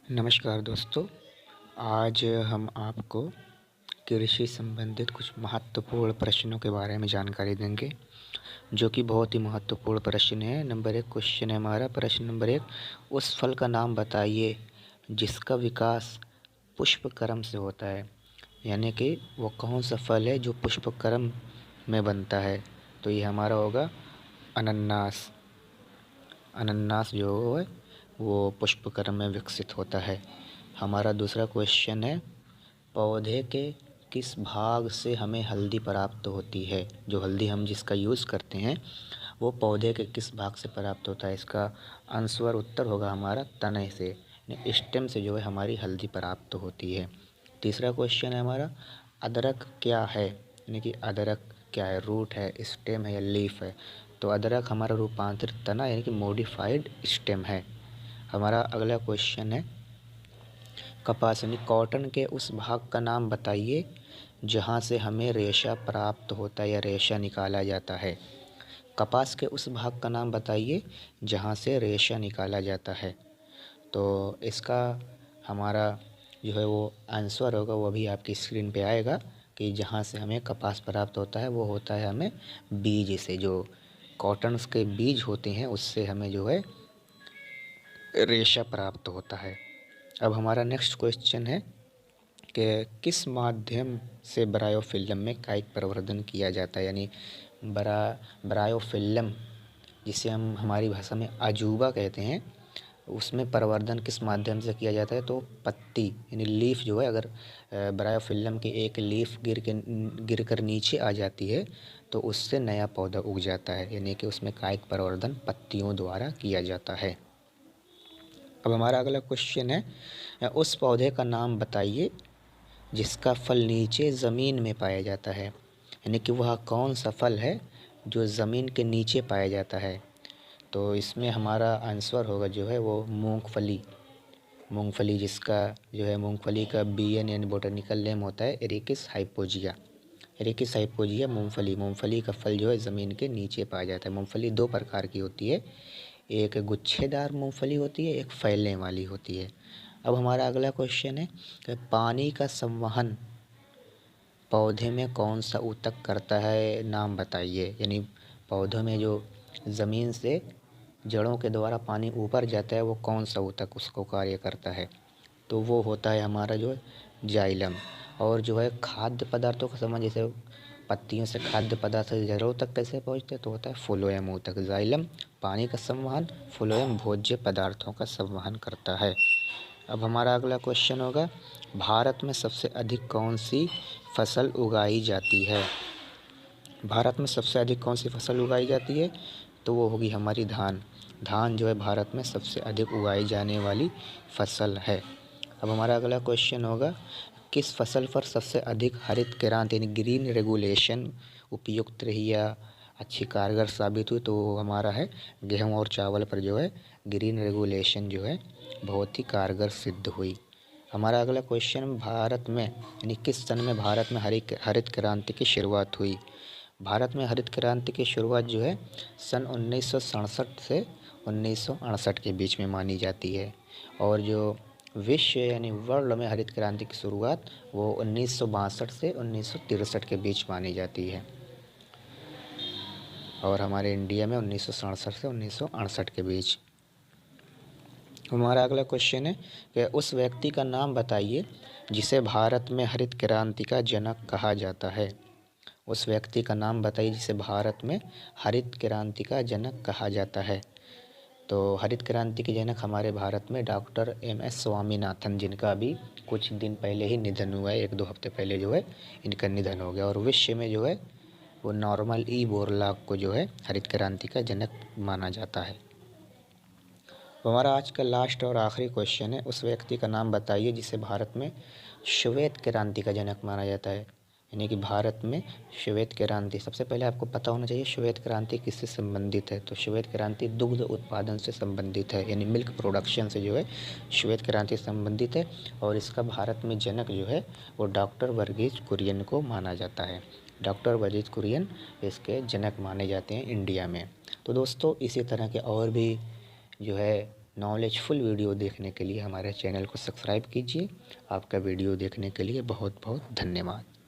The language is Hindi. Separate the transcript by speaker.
Speaker 1: नमस्कार दोस्तों। आज हम आपको कृषि संबंधित कुछ महत्वपूर्ण प्रश्नों के बारे में जानकारी देंगे, जो कि बहुत ही महत्वपूर्ण प्रश्न है। नंबर 1 क्वेश्चन है हमारा। प्रश्न नंबर 1, उस फल का नाम बताइए जिसका विकास पुष्पक्रम से होता है। यानी कि वो कौन सा फल है जो पुष्पक्रम में बनता है। तो ये हमारा होगा अनन्नास। अनन्नास जो है वो पुष्पक्रम में विकसित होता है। हमारा दूसरा क्वेश्चन है, पौधे के किस भाग से हमें हल्दी प्राप्त होती है। जो हल्दी हम जिसका यूज़ करते हैं वो पौधे के किस भाग से प्राप्त होता है। इसका आंसर उत्तर होगा हमारा तने से, स्टेम से जो है हमारी हल्दी प्राप्त होती है। तीसरा क्वेश्चन है हमारा, अदरक क्या है। यानी कि अदरक क्या है, रूट है, स्टेम है या लीफ है। तो अदरक हमारा रूपांतरित तना यानी कि मॉडिफाइड स्टेम है। हमारा अगला क्वेश्चन है, कपास यानी कॉटन के उस भाग का नाम बताइए जहाँ से हमें रेशा प्राप्त होता है या रेशा निकाला जाता है। कपास के उस भाग का नाम बताइए जहाँ से रेशा निकाला जाता है। तो इसका हमारा जो है वो आंसर होगा, वो अभी आपकी स्क्रीन पे आएगा कि जहाँ से हमें कपास प्राप्त होता है वो होता है हमें बीज से। जो कॉटन्स के बीज होते हैं उससे हमें जो है रेशा प्राप्त होता है। अब हमारा नेक्स्ट क्वेश्चन है कि किस माध्यम से ब्रायोफिल्म में कायिक प्रवर्धन किया जाता है। यानी ब्रायोफिल्म जिसे हम हमारी भाषा में अजूबा कहते हैं, उसमें प्रवर्धन किस माध्यम से किया जाता है। तो पत्ती यानी लीफ जो है, अगर ब्रायोफिल्म की एक लीफ गिर कर नीचे आ जाती है तो उससे नया पौधा उग जाता है। यानी कि उसमें कायिक प्रवर्धन पत्तियों द्वारा किया जाता है। अब हमारा अगला क्वेश्चन है, उस पौधे का नाम बताइए जिसका फल नीचे ज़मीन में पाया जाता है। यानी कि वह कौन सा फल है जो ज़मीन के नीचे पाया जाता है। तो इसमें हमारा आंसर होगा जो है वो मूंगफली। मूंगफली जिसका जो है मूंगफली का बीएन यानी बोटैनिकल नेम होता है एरिकिस हाइपोजिया। एरिकिस हाइपोजिया मूंगफली। मूंगफली का फल जो है ज़मीन के नीचे पाया जाता है। मूंगफली दो प्रकार की होती है, एक गुच्छेदार मूंगफली होती है, एक फैलने वाली होती है। अब हमारा अगला क्वेश्चन है कि पानी का संवहन पौधे में कौन सा ऊतक करता है, नाम बताइए। यानी पौधों में जो ज़मीन से जड़ों के द्वारा पानी ऊपर जाता है वो कौन सा ऊतक उसको कार्य करता है। तो वो होता है हमारा जो है जाइलम। और जो है खाद्य पदार्थों का संबंध, जैसे पत्तियों से खाद्य पदार्थ जड़ों तक कैसे पहुँचते हैं, तो होता है फ्लोएम ऊतक। जाइलम पानी का संवहन, फ्लोएम भोज्य पदार्थों का संवहन करता है। अब हमारा अगला क्वेश्चन होगा, भारत में सबसे अधिक कौन सी फसल उगाई जाती है। भारत में सबसे अधिक कौन सी फसल उगाई जाती है, तो वो होगी हमारी धान। धान जो है भारत में सबसे अधिक उगाई जाने वाली फसल है। अब हमारा अगला क्वेश्चन होगा, किस फसल पर सबसे अधिक हरित क्रांति यानी ग्रीन रेगुलेशन उपयुक्त रही या अच्छी कारगर साबित हुई। तो वो हमारा है गेहूँ और चावल पर जो है ग्रीन रेगुलेशन जो है बहुत ही कारगर सिद्ध हुई। हमारा अगला क्वेश्चन, भारत में यानी किस सन में भारत में हरित क्रांति की शुरुआत हुई। भारत में हरित क्रांति की शुरुआत जो है सन 1967 से 1968 के बीच में मानी जाती है। और जो विश्व यानी वर्ल्ड में हरित क्रांति की शुरुआत वो 1962 से 1963 के बीच मानी जाती है। और हमारे इंडिया में 1967 से 1968 के बीच। हमारा अगला क्वेश्चन है कि उस व्यक्ति का नाम बताइए जिसे भारत में हरित क्रांति का जनक कहा जाता है। उस व्यक्ति का नाम बताइए जिसे भारत में हरित क्रांति का जनक कहा जाता है। तो हरित क्रांति के जनक हमारे भारत में डॉक्टर एम.एस. स्वामीनाथन, जिनका अभी कुछ दिन पहले ही निधन हुआ है, 1-2 हफ्ते पहले जो है इनका निधन हो गया। और विश्व में जो है वो नॉर्मन ई बोरलॉग को जो है हरित क्रांति का जनक माना जाता है। तो हमारा आज का लास्ट और आखिरी क्वेश्चन है, उस व्यक्ति का नाम बताइए जिसे भारत में श्वेत क्रांति का जनक माना जाता है। यानी कि भारत में श्वेत क्रांति, सबसे पहले आपको पता होना चाहिए श्वेत क्रांति किससे संबंधित है। तो श्वेत क्रांति दुग्ध उत्पादन से संबंधित है, यानी मिल्क प्रोडक्शन से जो है श्वेत क्रांति संबंधित है। और इसका भारत में जनक जो है वो डॉक्टर वर्गीज कुरियन को माना जाता है। डॉक्टर वर्गीज कुरियन इसके जनक माने जाते हैं इंडिया में। तो दोस्तों इसी तरह के और भी जो है नॉलेजफुल वीडियो देखने के लिए हमारे चैनल को सब्सक्राइब कीजिए। आपका वीडियो देखने के लिए बहुत बहुत धन्यवाद।